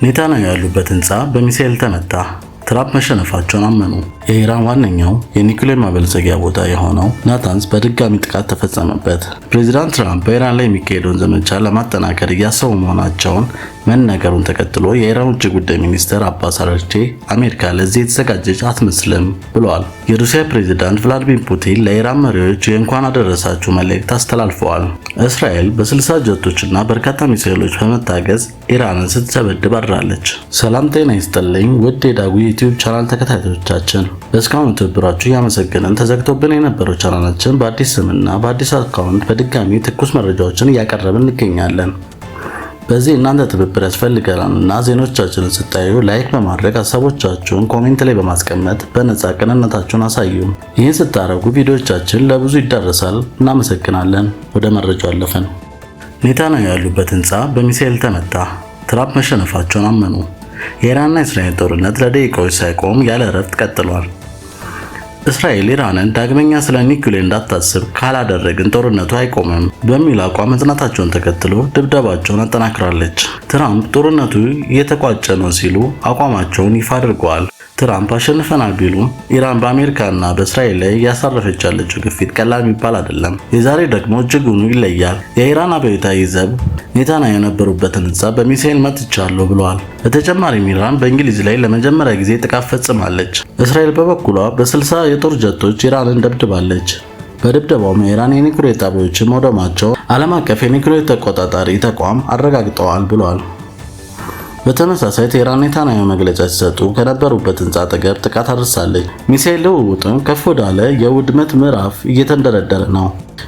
ኔታንያሁ ያሉበት ህንፃ በሚሳኤል ተመታ። ትራምፕ መሸነፋቸውን አመኑ። የኢራን ዋነኛው የኒውክሌር ማበልጸጊያ ቦታ የሆነው ናታንዝ በድጋሚ ጥቃት ተፈጸመበት። ፕሬዚዳንት ትራምፕ በኢራን ላይ የሚካሄደውን ዘመቻ ለማጠናከር እያሰቡ መሆናቸውን መነገሩን ተከትሎ የኢራን ውጭ ጉዳይ ሚኒስትር አባስ አራግቺ አሜሪካ ለዚህ የተዘጋጀች አትመስልም ብለዋል። የሩሲያ ፕሬዚዳንት ቭላዲሚር ፑቲን ለኢራን መሪዎች የእንኳን አደረሳችሁ መልእክት አስተላልፈዋል። እስራኤል በ60 ጀቶችና በርካታ ሚሳኤሎች በመታገዝ ኢራንን ስትደበድብ አድራለች። ሰላም ጤና ይስጥልኝ ውድ የዳጉ ዩቲዩብ ቻናል ተከታታዮቻችን፣ እስካሁን ትብብራችሁ እያመሰገንን ተዘግቶብን የነበረው ቻናላችን በአዲስ ስምና በአዲስ አካውንት በድጋሚ ትኩስ መረጃዎችን እያቀረብን እንገኛለን። በዚህ እናንተ ትብብር ያስፈልገናልና ዜናዎቻችንን ስታዩ ላይክ በማድረግ ሀሳቦቻችሁን ኮሜንት ላይ በማስቀመጥ በነፃ ቅንነታችሁን አሳዩ። ይህን ስታደርጉ ቪዲዮዎቻችን ለብዙ ይዳረሳል። እናመሰግናለን። ወደ መረጃው አለፈን። ኔታንያሁ ያሉበት ህንፃ በሚሳኤል ተመታ። ትራምፕ መሸነፋቸውን አመኑ። የኢራንና እስራኤል ጦርነት ለደቂቃዎች ሳይቆም ያለ እረፍት ቀጥሏል። እስራኤል ኢራንን ዳግመኛ ስለ ኒውክሌር እንዳታስብ ካላደረግን ጦርነቱ አይቆምም በሚል አቋም መጽናታቸውን ተከትሎ ድብደባቸውን አጠናክራለች። ትራምፕ ጦርነቱ እየተቋጨ ነው ሲሉ አቋማቸውን ይፋ አድርገዋል። ትራምፕ አሸንፈናል ቢሉም ኢራን በአሜሪካና በእስራኤል ላይ እያሳረፈች ያለችው ግፊት ቀላል የሚባል አይደለም። የዛሬ ደግሞ እጅጉኑ ይለያል። የኢራን አብዮታዊ ዘብ ኔታንያሁ የነበሩበትን ህንፃ በሚሳኤል መትቻለሁ ብለዋል። በተጨማሪም ኢራን በእንግሊዝ ላይ ለመጀመሪያ ጊዜ ጥቃት ፈጽማለች። እስራኤል በበኩሏ በ60 የጦር ጀቶች ኢራንን ደብድባለች። በድብደባውም የኢራን የኒውክሌር ጣቢያዎችን መውደማቸው ዓለም አቀፍ የኒውክሌር ተቆጣጣሪ ተቋም አረጋግጠዋል ብለዋል። በተመሳሳይ ቴህራን ኔታንያሁ መግለጫ ሲሰጡ ከነበሩበት ህንፃ አጠገብ ጥቃት አድርሳለች። ሚሳኤል ልውውጥም ከፍ ወዳለ የውድመት ምዕራፍ እየተንደረደረ ነው።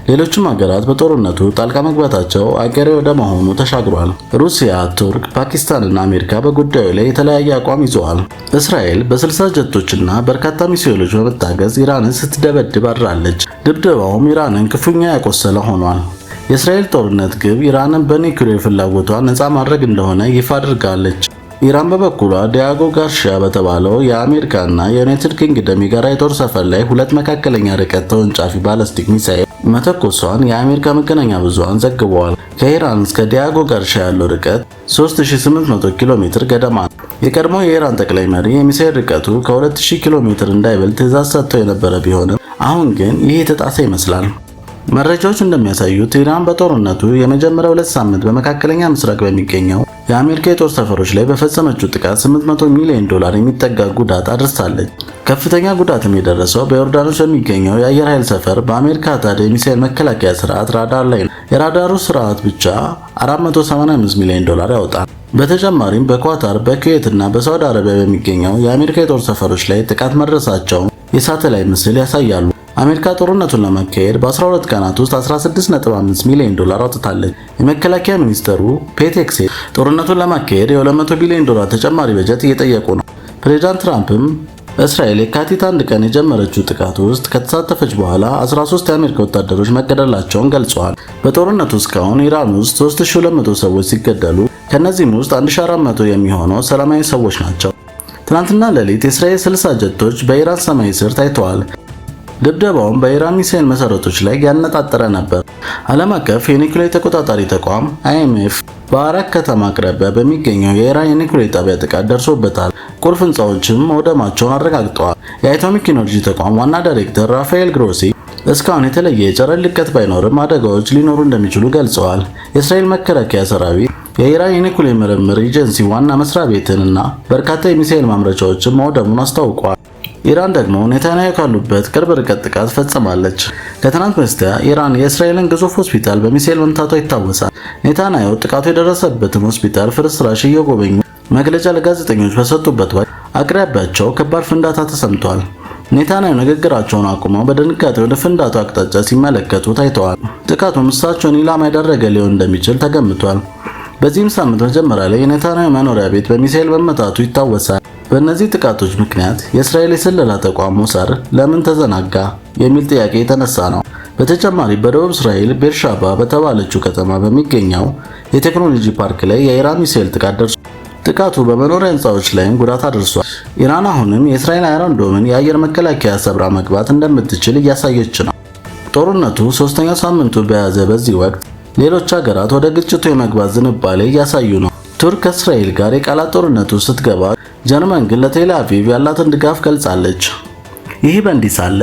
ሌሎችም ሀገራት በጦርነቱ ጣልቃ መግባታቸው አገሬ ወደ መሆኑ ተሻግሯል። ሩሲያ፣ ቱርክ፣ ፓኪስታን እና አሜሪካ በጉዳዩ ላይ የተለያየ አቋም ይዘዋል። እስራኤል በ60 ጀቶችና በርካታ ሚሳኤሎች በመታገዝ ኢራንን ስትደበድብ አድራለች። ድብደባውም ኢራንን ክፉኛ ያቆሰለ ሆኗል። የእስራኤል ጦርነት ግብ ኢራንን በኒውክሌር ፍላጎቷ ነፃ ማድረግ እንደሆነ ይፋ አድርጋለች። ኢራን በበኩሏ ዲያጎ ጋርሺያ በተባለው የአሜሪካና የዩናይትድ ኪንግደም የጋራ የጦር ሰፈር ላይ 2 መካከለኛ ርቀት ተወንጫፊ ባላስቲክ ሚሳኤል መተኮሷን የአሜሪካ መገናኛ ብዙሃን ዘግበዋል። ከኢራን እስከ ዲያጎ ጋርሺያ ያለው ርቀት 3800 ኪሎ ሜትር ገደማ ነው። የቀድሞ የኢራን ጠቅላይ መሪ የሚሳኤል ርቀቱ ከ2000 ኪሎ ሜትር እንዳይበልጥ ትዕዛዝ ሰጥተው የነበረ ቢሆንም አሁን ግን ይህ የተጣሰ ይመስላል። መረጃዎች እንደሚያሳዩት ኢራን በጦርነቱ የመጀመሪያው 2 ሳምንት በመካከለኛ ምስራቅ በሚገኘው የአሜሪካ የጦር ሰፈሮች ላይ በፈጸመችው ጥቃት $800 ሚሊዮን የሚጠጋ ጉዳት አድርሳለች። ከፍተኛ ጉዳትም የደረሰው በዮርዳኖስ በሚገኘው የአየር ኃይል ሰፈር በአሜሪካ ታድ የሚሳኤል መከላከያ ስርዓት ራዳር ላይ ነው። የራዳሩ ስርዓት ብቻ $485 ሚሊዮን ያወጣል። በተጨማሪም በኳታር፣ በኩዌት እና በሳውዲ አረቢያ በሚገኘው የአሜሪካ የጦር ሰፈሮች ላይ ጥቃት መድረሳቸውን የሳተላይት ምስል ያሳያሉ። አሜሪካ ጦርነቱን ለማካሄድ በ12 ቀናት ውስጥ $16.5 ሚሊዮን አውጥታለች። የመከላከያ ሚኒስትሩ ፔት ሄግሴት ጦርነቱን ለማካሄድ የ$200 ቢሊዮን ተጨማሪ በጀት እየጠየቁ ነው። ፕሬዚዳንት ትራምፕም እስራኤል የካቲት 1 ቀን የጀመረችው ጥቃት ውስጥ ከተሳተፈች በኋላ 13 የአሜሪካ ወታደሮች መገደላቸውን ገልጸዋል። በጦርነቱ እስካሁን ኢራን ውስጥ 3200 ሰዎች ሲገደሉ ከነዚህም ውስጥ 1400 የሚሆነው ሰላማዊ ሰዎች ናቸው። ትናንትና ሌሊት የእስራኤል 60 ጀቶች በኢራን ሰማይ ስር ታይተዋል። ድብደባውም በኢራን ሚሳኤል መሰረቶች ላይ ያነጣጠረ ነበር። ዓለም አቀፍ የኒውክሌር ተቆጣጣሪ ተቋም IMF በአራክ ከተማ አቅራቢያ በሚገኘው የኢራን የኒውክሌር ጣቢያ ጥቃት ደርሶበታል። ቁልፍ ህንፃዎችም መውደማቸውን አረጋግጠዋል። የአቶሚክ ኢነርጂ ተቋም ዋና ዳይሬክተር ራፋኤል ግሮሲ እስካሁን የተለየ የጨረር ልቀት ባይኖርም አደጋዎች ሊኖሩ እንደሚችሉ ገልጸዋል። የእስራኤል መከላከያ ሰራዊት የኢራን የኒውክሌር ምርምር ኤጀንሲ ዋና መስሪያ ቤትንና በርካታ የሚሳኤል ማምረቻዎችን መውደሙን አስታውቋል። ኢራን ደግሞ ኔታንያሁ ካሉበት ቅርብ ርቀት ጥቃት ፈጽማለች። ከትናንት በስቲያ ኢራን የእስራኤልን ግዙፍ ሆስፒታል በሚሳኤል መምታቷ ይታወሳል። ኔታንያሁ ጥቃቱ የደረሰበትን ሆስፒታል ፍርስራሽ እየጎበኙ መግለጫ ለጋዜጠኞች በሰጡበት ወቅት አቅራቢያቸው ከባድ ፍንዳታ ተሰምቷል። ኔታንያሁ ንግግራቸውን አቁመው በድንጋጤ ወደ ፍንዳታው አቅጣጫ ሲመለከቱ ታይተዋል። ጥቃቱም እሳቸውን ኢላማ ያደረገ ሊሆን እንደሚችል ተገምቷል። በዚህም ሳምንት መጀመሪያ ላይ የኔታንያሁ መኖሪያ ቤት በሚሳኤል መመታቱ ይታወሳል። በእነዚህ ጥቃቶች ምክንያት የእስራኤል የስለላ ተቋም ሞሳድ ለምን ተዘናጋ የሚል ጥያቄ የተነሳ ነው። በተጨማሪ በደቡብ እስራኤል ቤርሻባ በተባለችው ከተማ በሚገኘው የቴክኖሎጂ ፓርክ ላይ የኢራን ሚሳኤል ጥቃት ደርሷል። ጥቃቱ በመኖሪያ ህንፃዎች ላይም ጉዳት አድርሷል። ኢራን አሁንም የእስራኤል አይረን ዶምን የአየር መከላከያ ሰብራ መግባት እንደምትችል እያሳየች ነው። ጦርነቱ 3ኛ ሳምንቱ በያዘ በዚህ ወቅት ሌሎች ሀገራት ወደ ግጭቱ የመግባት ዝንባሌ እያሳዩ ነው። ቱርክ ከእስራኤል ጋር የቃላት ጦርነቱ ስትገባ፣ ጀርመን ግን ለቴል አቪቭ ያላትን ድጋፍ ገልጻለች። ይህ በእንዲህ ሳለ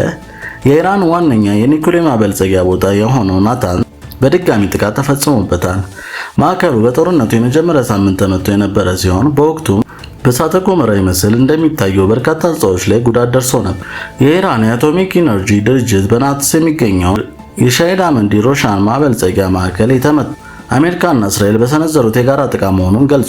የኢራን ዋነኛ የኒኩሌር ማበልጸጊያ ቦታ የሆነው ናታንዝ በድጋሚ ጥቃት ተፈጽሞበታል። ማዕከሉ በጦርነቱ የመጀመሪያ ሳምንት ተመቶ የነበረ ሲሆን በወቅቱ በእሳተ ገሞራ ይመስል እንደሚታየው በርካታ ህንፃዎች ላይ ጉዳት ደርሶ ነበር። የኢራን የአቶሚክ ኢነርጂ ድርጅት በናታንዝ የሚገኘው የሻሂድ አህመዲ ሮሻን ማበልጸጊያ ማዕከል የተመታው አሜሪካና እስራኤል በሰነዘሩት የጋራ ጥቃት መሆኑን ገልጿል።